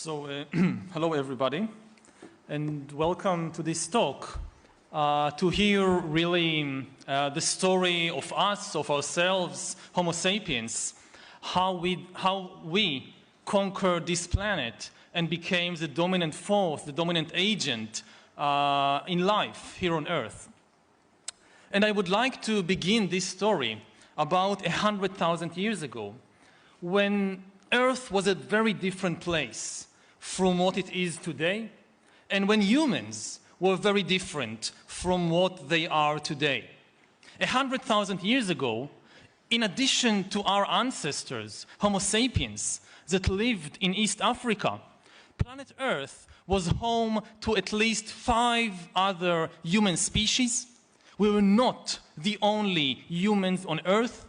Hello everybody, and welcome to this talk to hear really the story of us, of ourselves, Homo sapiens, how we conquered this planet and became the dominant force, the dominant agent in life here on Earth. And I would like to begin this story about 100,000 years ago, when Earth was a very different place from what it is today, and when humans were very different from what they are today. 100,000 years ago, in addition to our ancestors, Homo sapiens, that lived in East Africa, planet Earth was home to at least 5 other human species. We were not the only humans on Earth.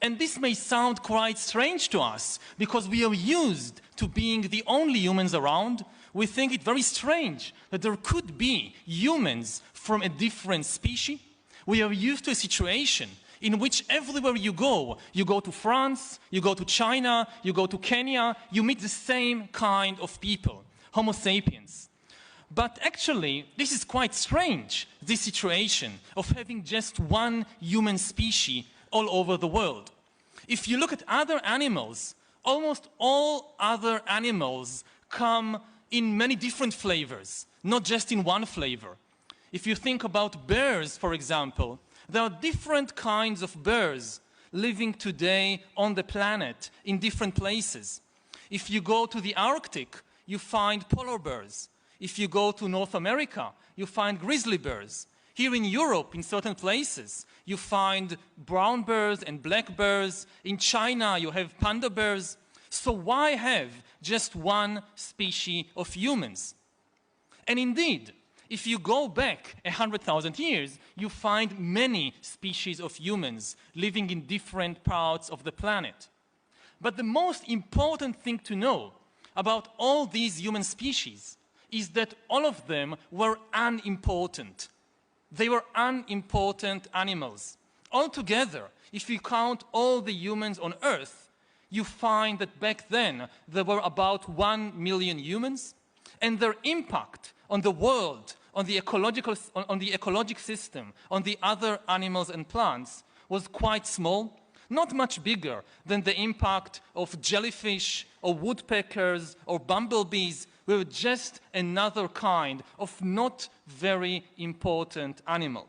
And this may sound quite strange to us, because we are used to being the only humans around. We think it very strange that there could be humans from a different species. We are used to a situation in which everywhere you go to France, you go to China, you go to Kenya, you meet the same kind of people, Homo sapiens. But actually, this is quite strange, this situation of having just one human species all over the world. If you look at other animals, almost all other animals come in many different flavors, not just in one flavor. If you think about bears, for example, there are different kinds of bears living today on the planet in different places. If you go to the Arctic, you find polar bears. If you go to North America, you find grizzly bears. Here in Europe, in certain places, you find brown bears and black bears. In China, you have panda bears. So why have just one species of humans? And indeed, if you go back 100,000 years, you find many species of humans living in different parts of the planet. But the most important thing to know about all these human species is that all of them were unimportant. They were unimportant animals. Altogether, if you count all the humans on Earth, you find that back then there were about 1 million humans, and their impact on the world, on the ecological system, on the other animals and plants was quite small, not much bigger than the impact of jellyfish or woodpeckers or bumblebees. We were just another kind of not very important animal.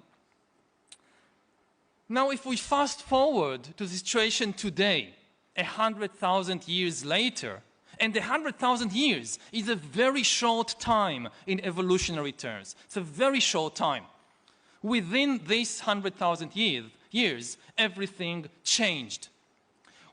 Now, if we fast forward to the situation today, 100,000 years later, and 100,000 years is a very short time in evolutionary terms. It's a very short time. Within this 100,000 years, everything changed.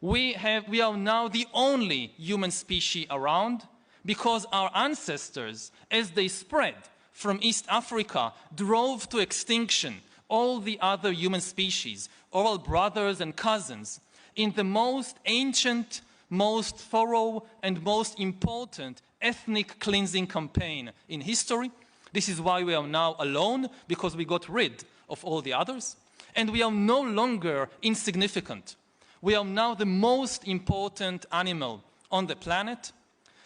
We are now the only human species around, because our ancestors, as they spread from East Africa, drove to extinction all the other human species, all brothers and cousins, in the most ancient, most thorough, and most important ethnic cleansing campaign in history. This is why we are now alone, because we got rid of all the others. And we are no longer insignificant. We are now the most important animal on the planet.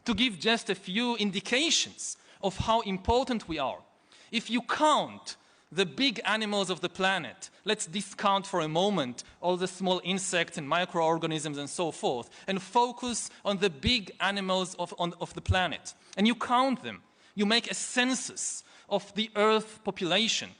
To give just a few indications of how important we are, if you count the big animals of the planet, let's discount for a moment all the small insects and microorganisms and so forth, and focus on the big animals of the planet, and you count them, you make a census of the Earth population,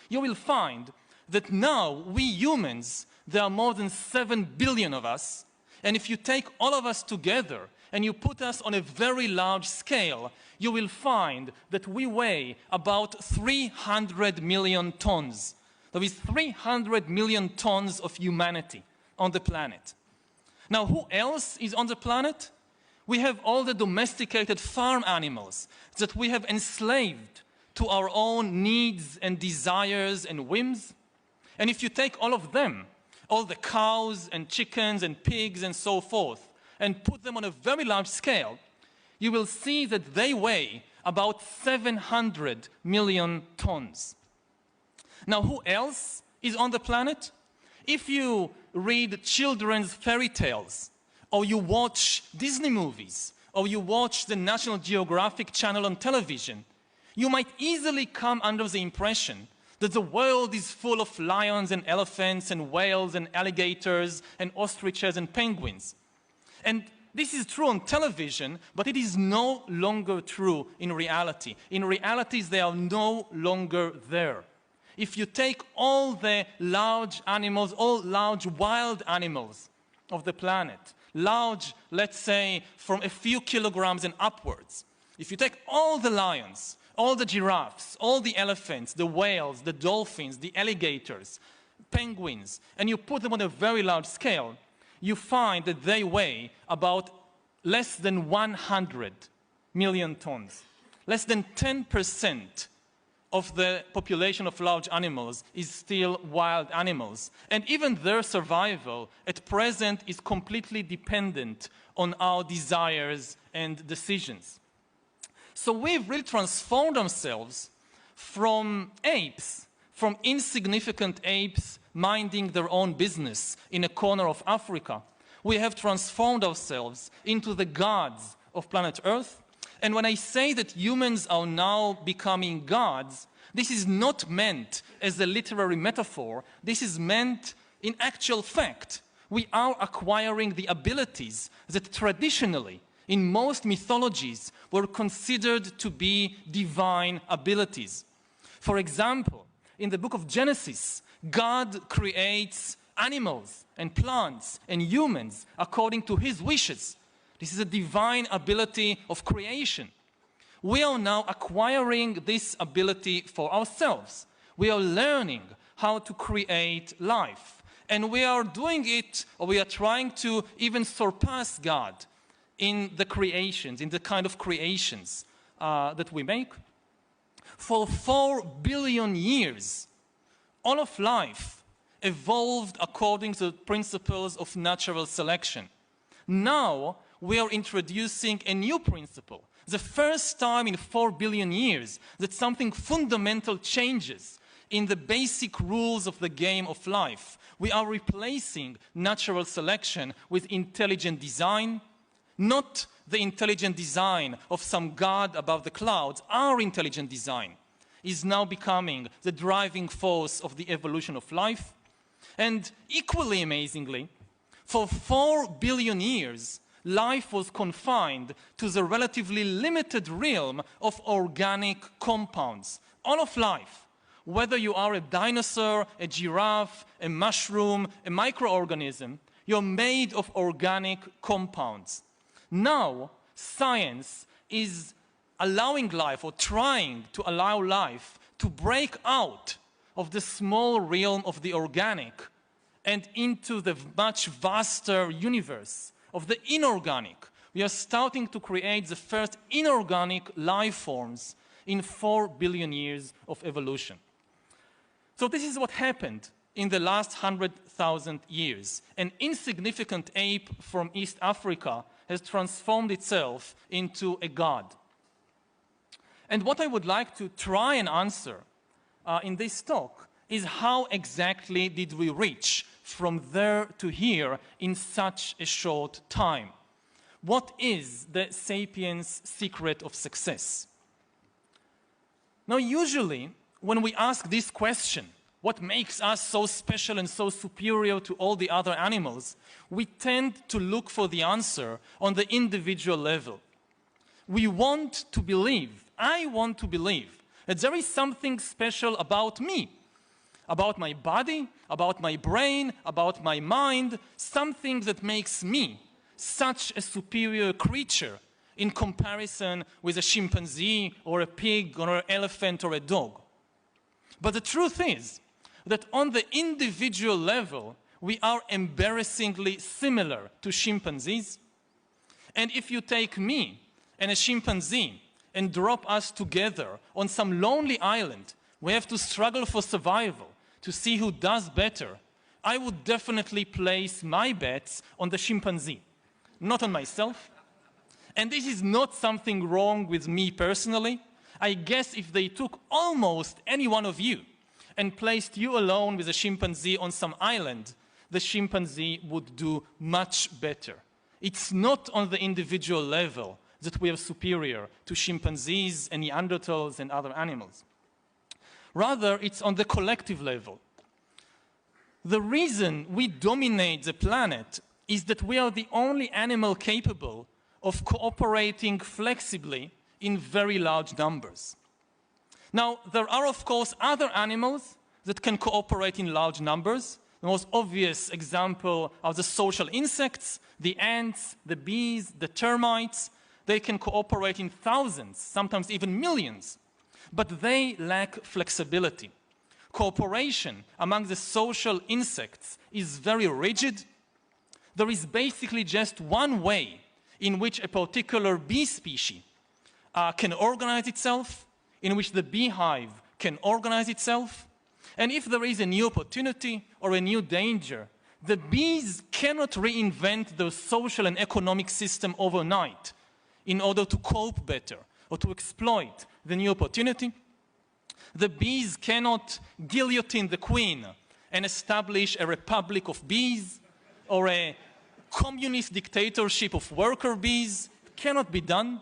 you will find that now we humans, there are more than 7 billion of us, and if you take all of us together and you put us on a very large scale, you will find that we weigh about 300 million tons. There is 300 million tons of humanity on the planet. Now, who else is on the planet? We have all the domesticated farm animals that we have enslaved to our own needs and desires and whims. And if you take all of them, all the cows and chickens and pigs and so forth, and put them on a very large scale, you will see that they weigh about 700 million tons. Now, who else is on the planet? If you read children's fairy tales, or you watch Disney movies, or you watch the National Geographic channel on television, you might easily come under the impression that the world is full of lions and elephants and whales and alligators and ostriches and penguins. And this is true on television, but it is no longer true in reality. In reality, they are no longer there. If you take all the large animals, all large wild animals of the planet, large, let's say, from a few kilograms and upwards, if you take all the lions, all the giraffes, all the elephants, the whales, the dolphins, the alligators, penguins, and you put them on a very large scale, you find that they weigh about less than 100 million tons. Less than 10% of the population of large animals is still wild animals. And even their survival at present is completely dependent on our desires and decisions. So we've really transformed ourselves from apes, from insignificant apes minding their own business in a corner of Africa. We have transformed ourselves into the gods of planet Earth. And when I say that humans are now becoming gods, this is not meant as a literary metaphor. This is meant in actual fact. We are acquiring the abilities that traditionally, in most mythologies, were considered to be divine abilities. For example, in the book of Genesis, God creates animals and plants and humans according to his wishes. This is a divine ability of creation. We are now acquiring this ability for ourselves. We are learning how to create life. And we are doing it, or we are trying to even surpass God in the creations, in the kind of creations that we make. For 4 billion years, all of life evolved according to the principles of natural selection. Now, we are introducing a new principle. The first time in 4 billion years that something fundamental changes in the basic rules of the game of life. We are replacing natural selection with intelligent design, not the intelligent design of some god above the clouds. Our intelligent design is now becoming the driving force of the evolution of life. And equally amazingly, for 4 billion years, life was confined to the relatively limited realm of organic compounds. All of life, whether you are a dinosaur, a giraffe, a mushroom, a microorganism, you're made of organic compounds. Now, science is allowing life, or trying to allow life, to break out of the small realm of the organic and into the much vaster universe of the inorganic. We are starting to create the first inorganic life forms in 4 billion years of evolution. So this is what happened in the last 100,000 years. An insignificant ape from East Africa has transformed itself into a god. And what I would like to try and answer in this talk is how exactly did we reach from there to here in such a short time? What is the sapiens' secret of success? Now, usually, when we ask this question, what makes us so special and so superior to all the other animals, we tend to look for the answer on the individual level. We want to believe, I want to believe, that there is something special about me, about my body, about my brain, about my mind, something that makes me such a superior creature in comparison with a chimpanzee or a pig or an elephant or a dog. But the truth is that on the individual level, we are embarrassingly similar to chimpanzees. And if you take me and a chimpanzee and drop us together on some lonely island, we have to struggle for survival to see who does better. I would definitely place my bets on the chimpanzee, not on myself. And this is not something wrong with me personally. I guess if they took almost any one of you and placed you alone with a chimpanzee on some island, the chimpanzee would do much better. It's not on the individual level that we are superior to chimpanzees and Neanderthals and other animals. Rather, it's on the collective level. The reason we dominate the planet is that we are the only animal capable of cooperating flexibly in very large numbers. Now, there are, of course, other animals that can cooperate in large numbers. The most obvious example are the social insects, the ants, the bees, the termites. They can cooperate in thousands, sometimes even millions, but they lack flexibility. Cooperation among the social insects is very rigid. There is basically just one way in which a particular bee species can organize itself, in which the beehive can organize itself. And if there is a new opportunity or a new danger, the bees cannot reinvent their social and economic system overnight in order to cope better or to exploit the new opportunity. The bees cannot guillotine the queen and establish a republic of bees or a communist dictatorship of worker bees. It cannot be done.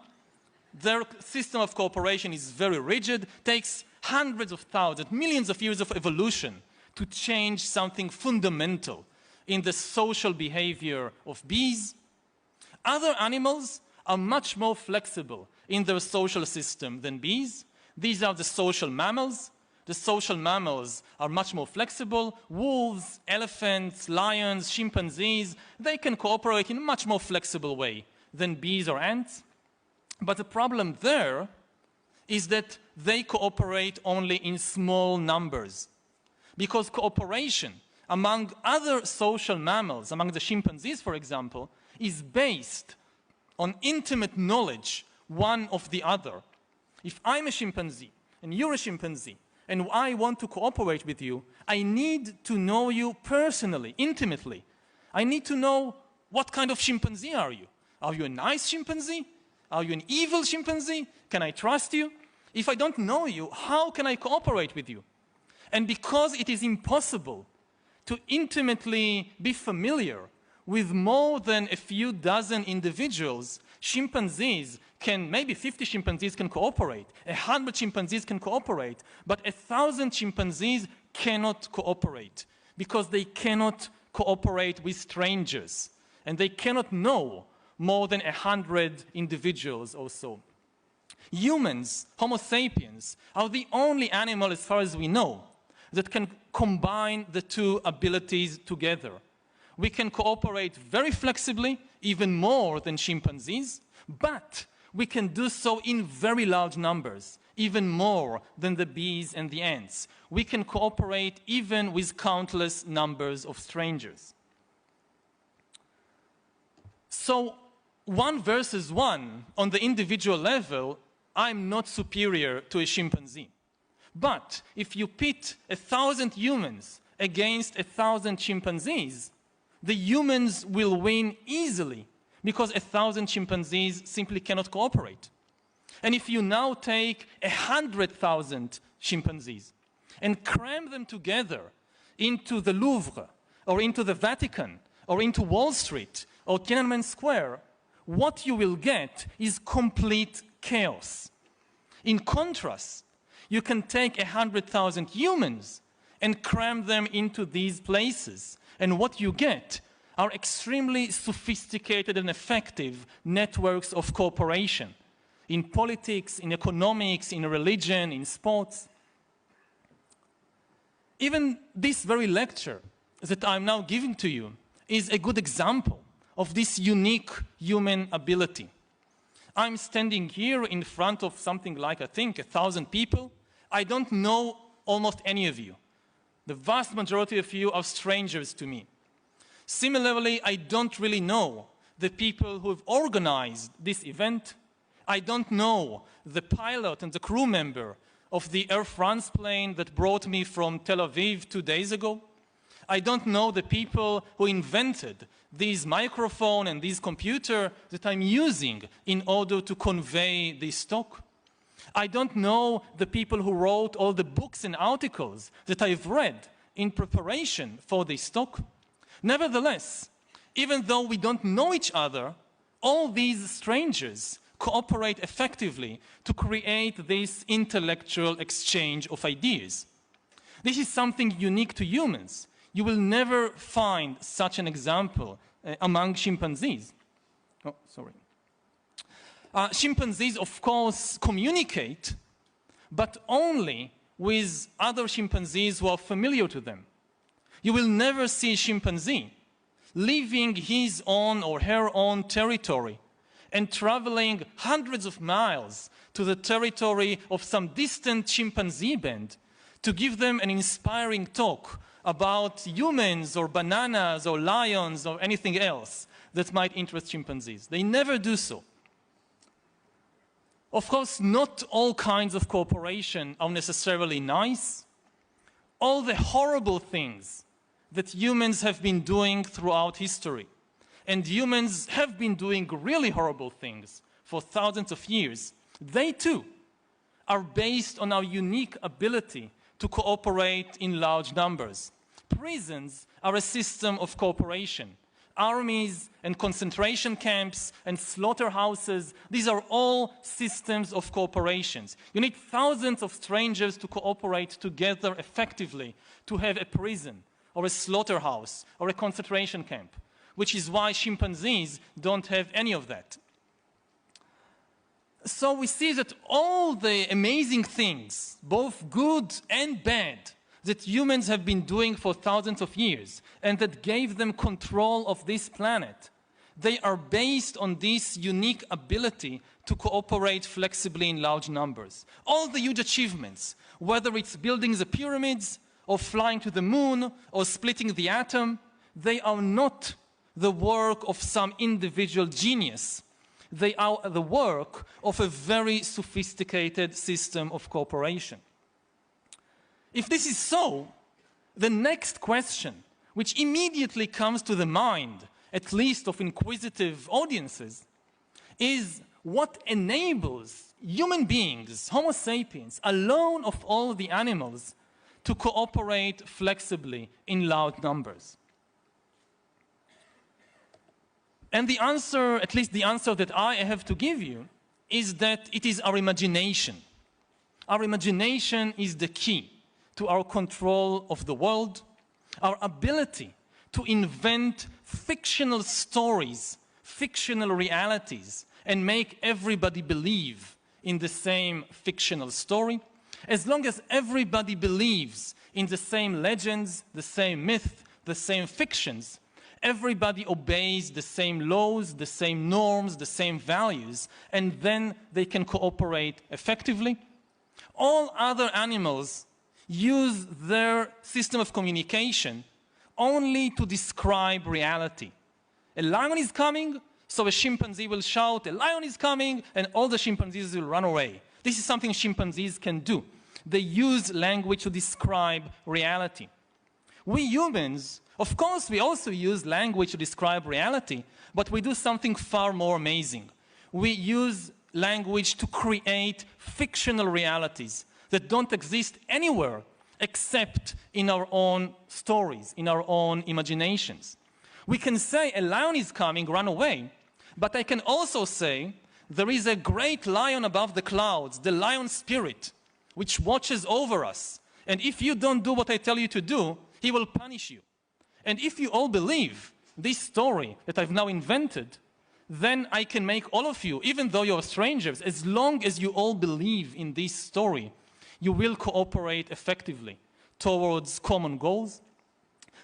Their system of cooperation is very rigid, takes hundreds of thousands, millions of years of evolution to change something fundamental in the social behavior of bees. Other animals are much more flexible in their social system than bees. These are the social mammals. The social mammals are much more flexible. Wolves, elephants, lions, chimpanzees, they can cooperate in a much more flexible way than bees or ants. But the problem there is that they cooperate only in small numbers. Because cooperation among other social mammals, among the chimpanzees, for example, is based on intimate knowledge one of the other. If I'm a chimpanzee and you're a chimpanzee and I want to cooperate with you, I need to know you personally, intimately. I need to know what kind of chimpanzee are you. Are you a nice chimpanzee? Are you an evil chimpanzee? Can I trust you? If I don't know you, how can I cooperate with you? And because it is impossible to intimately be familiar with more than a few dozen individuals, chimpanzees can, maybe 50 chimpanzees can cooperate, 100 chimpanzees can cooperate, but 1,000 chimpanzees cannot cooperate because they cannot cooperate with strangers and they cannot know more than 100 individuals or so. Humans, Homo sapiens, are the only animal, as far as we know, that can combine the two abilities together. We can cooperate very flexibly, even more than chimpanzees, but we can do so in very large numbers, even more than the bees and the ants. We can cooperate even with countless numbers of strangers. So, 1 versus 1, on the individual level, I'm not superior to a chimpanzee. But if you pit 1,000 humans against 1,000 chimpanzees, the humans will win easily because 1,000 chimpanzees simply cannot cooperate. And if you now take 100,000 chimpanzees and cram them together into the Louvre or into the Vatican or into Wall Street or Tiananmen Square, what you will get is complete chaos. In contrast, you can take 100,000 humans and cram them into these places, and what you get are extremely sophisticated and effective networks of cooperation in politics, in economics, in religion, in sports. Even this very lecture that I'm now giving to you is a good example of this unique human ability. I'm standing here in front of something like, I think, 1,000 people. I don't know almost any of you. The vast majority of you are strangers to me. Similarly, I don't really know the people who have organized this event. I don't know the pilot and the crew member of the Air France plane that brought me from Tel Aviv 2 days ago. I don't know the people who invented this microphone and this computer that I'm using in order to convey this talk. I don't know the people who wrote all the books and articles that I've read in preparation for this talk. Nevertheless, even though we don't know each other, all these strangers cooperate effectively to create this intellectual exchange of ideas. This is something unique to humans. You will never find such an example among chimpanzees. Oh, sorry. Chimpanzees, of course, communicate, but only with other chimpanzees who are familiar to them. You will never see a chimpanzee leaving his own or her own territory and traveling hundreds of miles to the territory of some distant chimpanzee band to give them an inspiring talk about humans or bananas or lions or anything else that might interest chimpanzees. They never do so. Of course, not all kinds of cooperation are necessarily nice. All the horrible things that humans have been doing throughout history, and humans have been doing really horrible things for thousands of years, they too are based on our unique ability to cooperate in large numbers. Prisons are a system of cooperation. Armies and concentration camps and slaughterhouses, these are all systems of cooperations. You need thousands of strangers to cooperate together effectively to have a prison or a slaughterhouse or a concentration camp, which is why chimpanzees don't have any of that. So we see that all the amazing things, both good and bad, that humans have been doing for thousands of years and that gave them control of this planet, they are based on this unique ability to cooperate flexibly in large numbers. All the huge achievements, whether it's building the pyramids or flying to the moon or splitting the atom, they are not the work of some individual genius. They are the work of a very sophisticated system of cooperation. If this is so, the next question, which immediately comes to the mind, at least of inquisitive audiences, is what enables human beings, Homo sapiens, alone of all the animals, to cooperate flexibly in large numbers? And the answer, at least the answer that I have to give you, is that it is our imagination. Our imagination is the key to our control of the world, our ability to invent fictional stories, fictional realities, and make everybody believe in the same fictional story. As long as everybody believes in the same legends, the same myth, the same fictions, everybody obeys the same laws, the same norms, the same values, and then they can cooperate effectively. All other animals use their system of communication only to describe reality. A lion is coming, so a chimpanzee will shout, "A lion is coming," and all the chimpanzees will run away. This is something chimpanzees can do. They use language to describe reality. We humans, of course, we also use language to describe reality, but we do something far more amazing. We use language to create fictional realities that don't exist anywhere except in our own stories, in our own imaginations. We can say, "A lion is coming, run away," but I can also say, "There is a great lion above the clouds, the lion spirit, which watches over us. And if you don't do what I tell you to do, he will punish you." And if you all believe this story that I've now invented, then I can make all of you, even though you're strangers, as long as you all believe in this story, you will cooperate effectively towards common goals.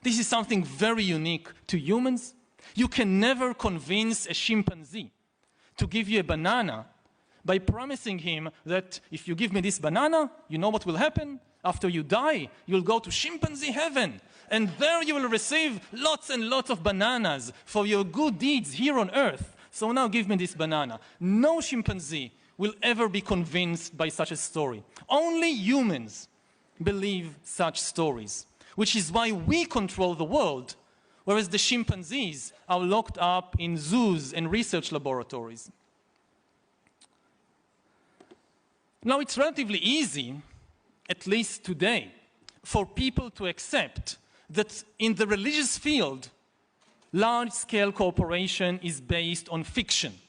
This is something very unique to humans. You can never convince a chimpanzee to give you a banana by promising him that if you give me this banana, you know what will happen? After you die, you'll go to chimpanzee heaven, and there you will receive lots and lots of bananas for your good deeds here on earth. So now give me this banana. No chimpanzee will ever be convinced by such a story. Only humans believe such stories, which is why we control the world, whereas the chimpanzees are locked up in zoos and research laboratories. Now, it's relatively easy, at least today, for people to accept that in the religious field, large-scale cooperation is based on fiction.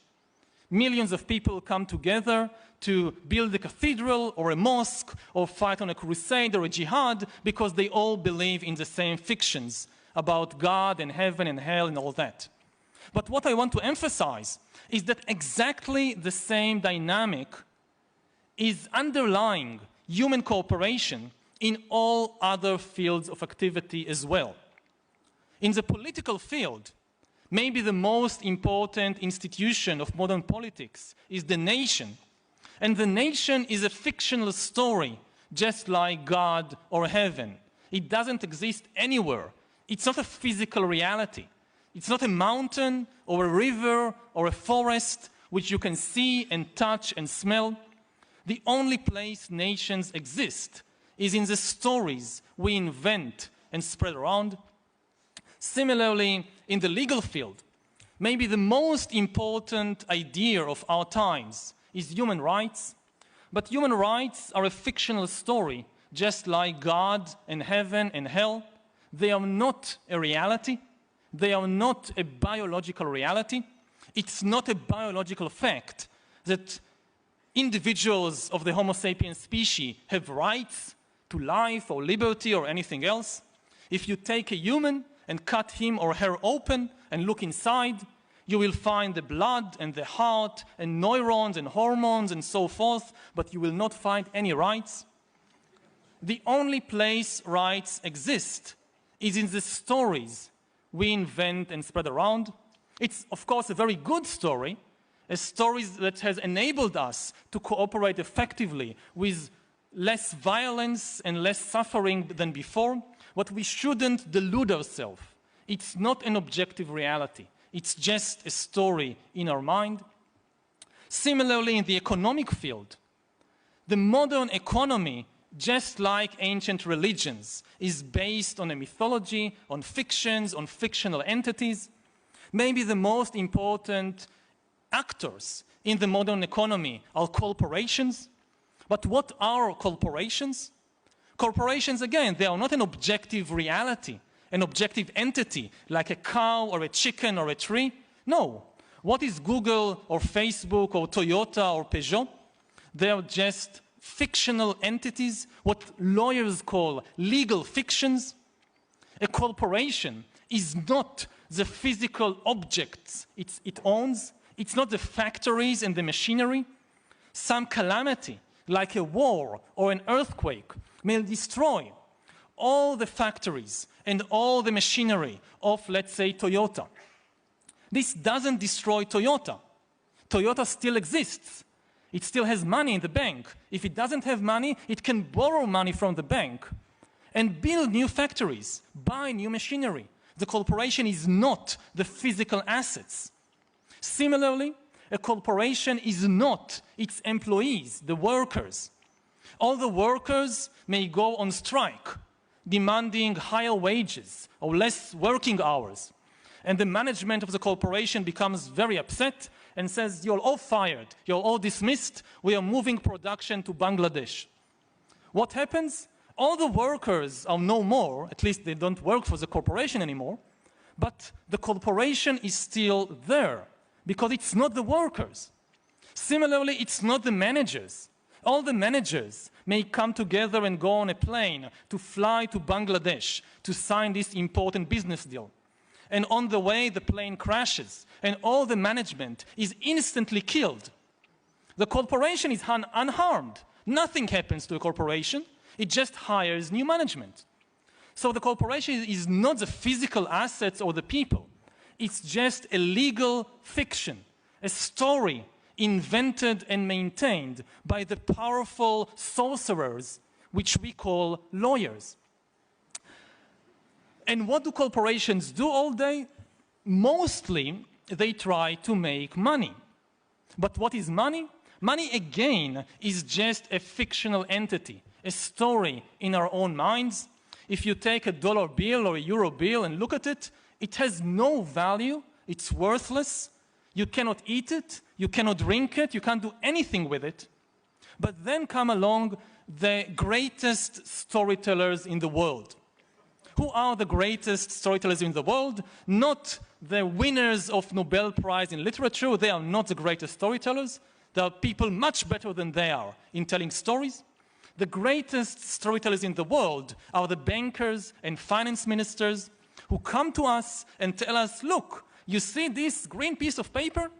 millions of people come together to build a cathedral or a mosque or fight on a crusade or a jihad because they all believe in the same fictions about God and heaven and hell and all that. But what I want to emphasize is that exactly the same dynamic is underlying human cooperation in all other fields of activity as well. In the political field, maybe the most important institution of modern politics is the nation. And the nation is a fictional story, just like God or heaven. It doesn't exist anywhere. It's not a physical reality. It's not a mountain or a river or a forest which you can see and touch and smell. The only place nations exist is in the stories we invent and spread around. Similarly, in the legal field, maybe the most important idea of our times is human rights. But human rights are a fictional story, just like God and heaven and hell. They are not a reality. They are not a biological reality. It's not a biological fact that individuals of the Homo sapiens species have rights to life or liberty or anything else. If you take a human and cut him or her open and look inside, you will find the blood and the heart and neurons and hormones and so forth, but you will not find any rights. The only place rights exist is in the stories we invent and spread around. It's, of course, a very good story, a story that has enabled us to cooperate effectively with less violence and less suffering than before, but we shouldn't delude ourselves. It's not an objective reality. It's just a story in our mind. Similarly, in the economic field, the modern economy, just like ancient religions, is based on a mythology, on fictions, on fictional entities. Maybe the most important actors in the modern economy are corporations. But what are corporations? Corporations, again, they are not an objective reality, an objective entity, like a cow or a chicken or a tree. No. What is Google or Facebook or Toyota or Peugeot? They are just fictional entities, what lawyers call legal fictions. A corporation is not the physical objects it owns. It's not the factories and the machinery. Some calamity, like a war or an earthquake, may destroy all the factories and all the machinery of, let's say, Toyota. This doesn't destroy Toyota. Toyota still exists. It still has money in the bank. If it doesn't have money, it can borrow money from the bank and build new factories, buy new machinery. The corporation is not the physical assets. Similarly, a corporation is not its employees, the workers. All the workers may go on strike, demanding higher wages or less working hours. And the management of the corporation becomes very upset and says, you're all fired, you're all dismissed, we are moving production to Bangladesh. What happens? All the workers are no more, at least they don't work for the corporation anymore, but the corporation is still there because it's not the workers. Similarly, it's not the managers. All the managers may come together and go on a plane to fly to Bangladesh to sign this important business deal. And on the way, the plane crashes, and all the management is instantly killed. The corporation is unharmed. Nothing happens to a corporation. It just hires new management. So the corporation is not the physical assets or the people. It's just a legal fiction, a story invented and maintained by the powerful sorcerers, which we call lawyers. And what do corporations do all day? Mostly, they try to make money. But what is money? Money, again, is just a fictional entity, a story in our own minds. If you take a dollar bill or a euro bill and look at it, it has no value, it's worthless, you cannot eat it, you cannot drink it, you can't do anything with it. But then come along the greatest storytellers in the world. who are the greatest storytellers in the world, not the winners of Nobel Prize in literature. They are not the greatest storytellers. There are people much better than they are in telling stories. The greatest storytellers in the world are the bankers and finance ministers who come to us and tell us, look, you see this green piece of paper?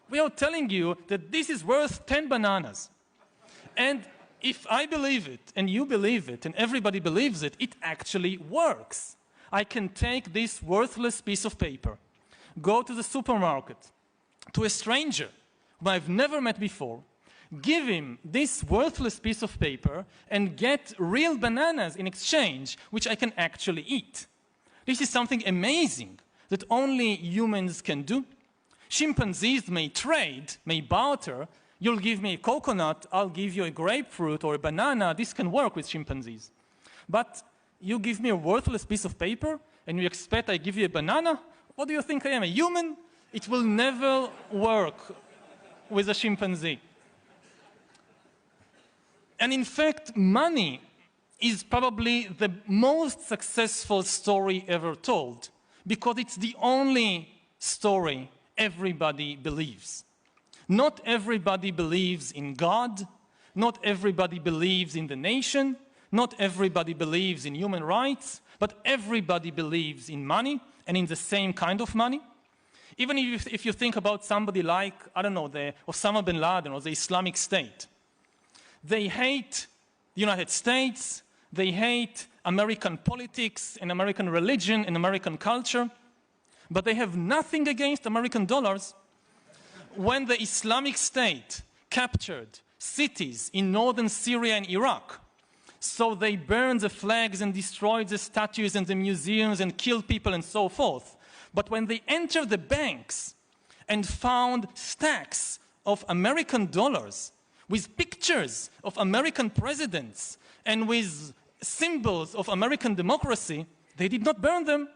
We are telling you that this is worth 10 bananas. And if I believe it, and you believe it, and everybody believes it, it actually works. I can take this worthless piece of paper, go to the supermarket, to a stranger whom I've never met before, give him this worthless piece of paper, and get real bananas in exchange, which I can actually eat. This is something amazing that only humans can do. Chimpanzees may trade, may barter. You'll give me a coconut, I'll give you a grapefruit or a banana. This can work with chimpanzees. But you give me a worthless piece of paper and you expect I give you a banana? What do you think I am, a human? It will never work with a chimpanzee. And in fact, money is probably the most successful story ever told because it's the only story everybody believes. Not everybody believes in God. Not everybody believes in the nation. Not everybody believes in human rights. But everybody believes in money and in the same kind of money. Even if you think about somebody like, I don't know, the Osama bin Laden or the Islamic State. They hate the United States. They hate American politics and American religion and American culture. But they have nothing against American dollars. When the Islamic State captured cities in northern Syria and Iraq, so they burned the flags and destroyed the statues and the museums and killed people and so forth. But when they entered the banks and found stacks of American dollars with pictures of American presidents and with symbols of American democracy, they did not burn them.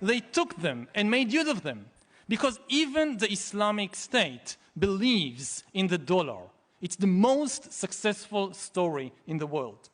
They took them and made use of them. Because even the Islamic State believes in the dollar. It's the most successful story in the world.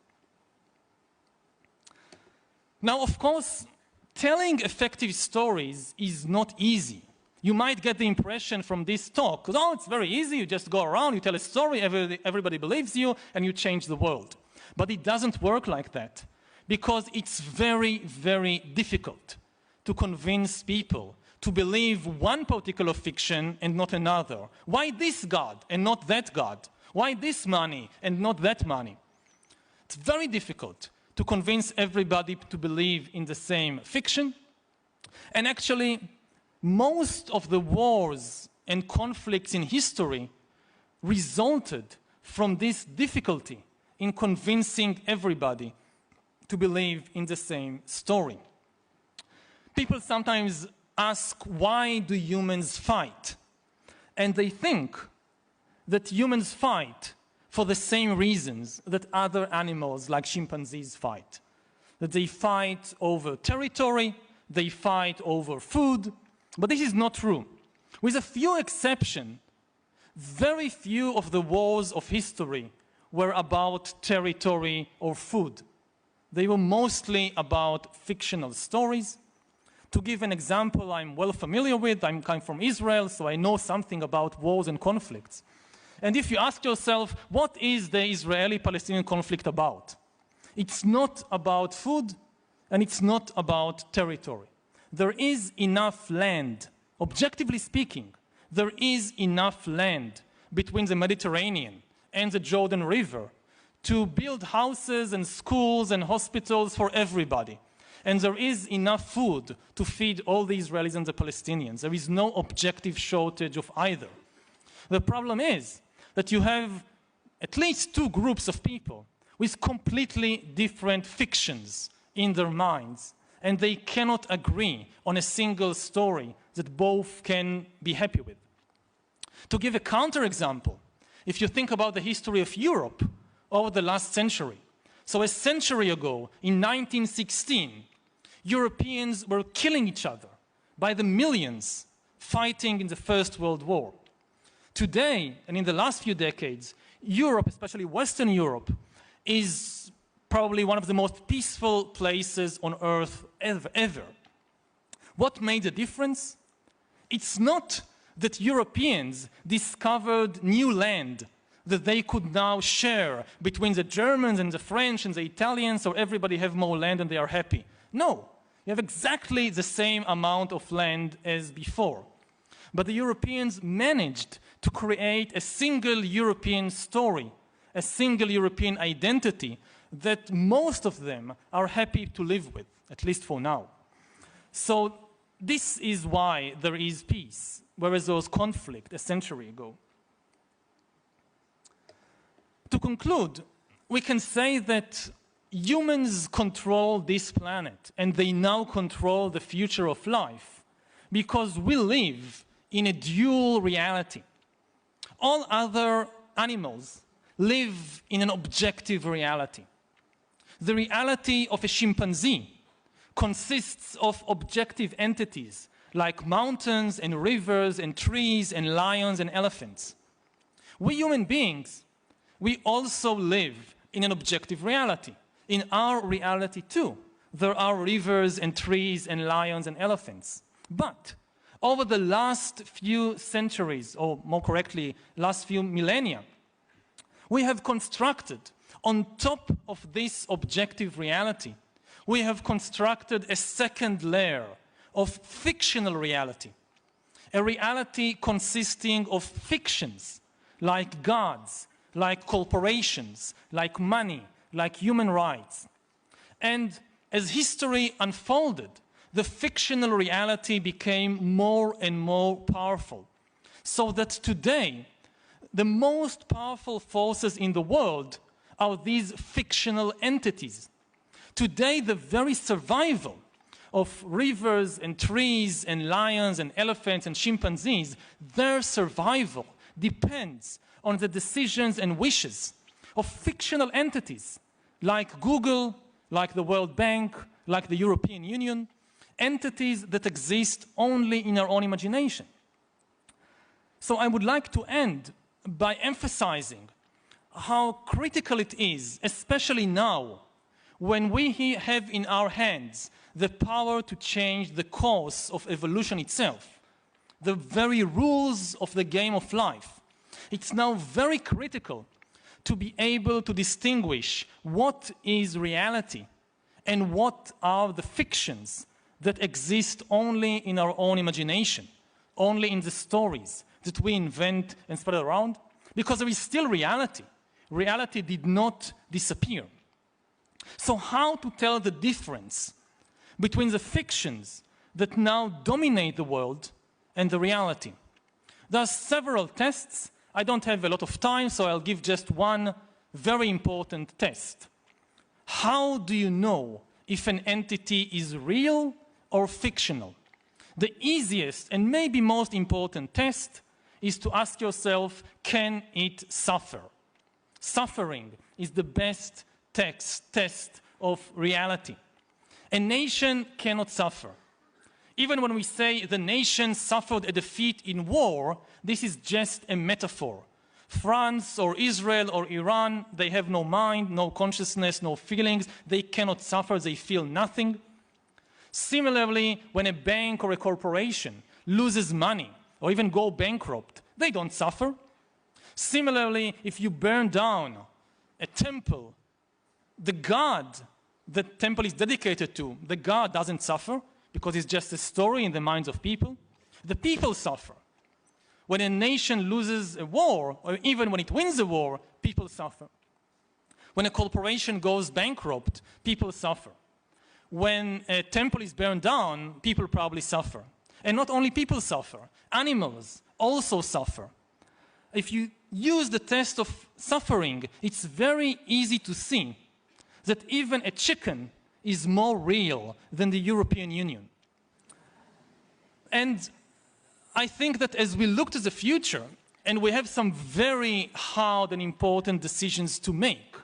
Now, of course, telling effective stories is not easy. You might get the impression from this talk, oh, it's very easy, you just go around, you tell a story, everybody believes you, and you change the world. But it doesn't work like that, because it's very, very difficult to convince people to believe one particular fiction and not another. Why this God and not that God? Why this money and not that money? It's very difficult to convince everybody to believe in the same fiction. And actually, most of the wars and conflicts in history resulted from this difficulty in convincing everybody to believe in the same story. People sometimes ask, why do humans fight? And they think that humans fight for the same reasons that other animals like chimpanzees fight. That they fight over territory, they fight over food, but this is not true. With a few exceptions, very few of the wars of history were about territory or food. They were mostly about fictional stories. To give an example I'm well familiar with, I'm coming from Israel, so I know something about wars and conflicts. And if you ask yourself, what is the Israeli-Palestinian conflict about? It's not about food, and it's not about territory. There is enough land, objectively speaking, there is enough land between the Mediterranean and the Jordan River to build houses and schools and hospitals for everybody. And there is enough food to feed all the Israelis and the Palestinians. There is no objective shortage of either. The problem is that you have at least two groups of people with completely different fictions in their minds, and they cannot agree on a single story that both can be happy with. To give a counterexample, if you think about the history of Europe over the last century, so a century ago, in 1916, Europeans were killing each other by the millions fighting in the First World War. Today, and in the last few decades, Europe, especially Western Europe, is probably one of the most peaceful places on earth ever. What made the difference? It's not that Europeans discovered new land that they could now share between the Germans and the French and the Italians, so everybody have more land and they are happy. No, you have exactly the same amount of land as before. But the Europeans managed to create a single European story, a single European identity that most of them are happy to live with, at least for now. So this is why there is peace, whereas there was conflict a century ago. To conclude, we can say that humans control this planet, and they now control the future of life, because we live in a dual reality. All other animals live in an objective reality. The reality of a chimpanzee consists of objective entities like mountains and rivers and trees and lions and elephants. We human beings, we also live in an objective reality. In our reality too, there are rivers and trees and lions and elephants. But over the last few centuries, or more correctly, last few millennia, we have constructed, on top of this objective reality, we have constructed a second layer of fictional reality. A reality consisting of fictions, like gods, like corporations, like money, like human rights. And as history unfolded, the fictional reality became more and more powerful. So that today, the most powerful forces in the world are these fictional entities. Today, the very survival of rivers and trees and lions and elephants and chimpanzees, their survival depends on the decisions and wishes of fictional entities like Google, like the World Bank, like the European Union, entities that exist only in our own imagination. So I would like to end by emphasizing how critical it is, especially now, when we have in our hands the power to change the course of evolution itself, the very rules of the game of life. It's now very critical to be able to distinguish what is reality and what are the fictions that exist only in our own imagination, only in the stories that we invent and spread around, because there is still reality. Reality did not disappear. So how to tell the difference between the fictions that now dominate the world and the reality? There are several tests. I don't have a lot of time, so I'll give just one very important test. How do you know if an entity is real or fictional? The easiest and maybe most important test is to ask yourself, can it suffer? Suffering is the best test of reality. A nation cannot suffer. Even when we say the nation suffered a defeat in war, this is just a metaphor. France or Israel or Iran, they have no mind, no consciousness, no feelings. They cannot suffer, they feel nothing. Similarly, when a bank or a corporation loses money or even go bankrupt, they don't suffer. Similarly, if you burn down a temple, the god the temple is dedicated to, the god doesn't suffer because it's just a story in the minds of people. The people suffer. When a nation loses a war, or even when it wins a war, people suffer. When a corporation goes bankrupt, people suffer. When a temple is burned down, people probably suffer. And not only people suffer, animals also suffer. If you use the test of suffering, it's very easy to see that even a chicken is more real than the European Union. And I think that as we look to the future, and we have some very hard and important decisions to make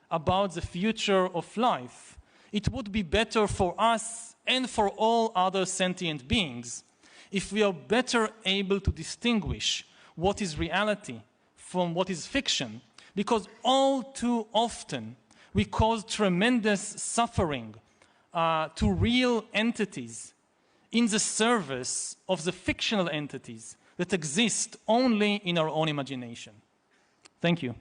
about the future of life, it would be better for us and for all other sentient beings if we are better able to distinguish what is reality from what is fiction, because all too often we cause tremendous suffering to real entities in the service of the fictional entities that exist only in our own imagination. Thank you.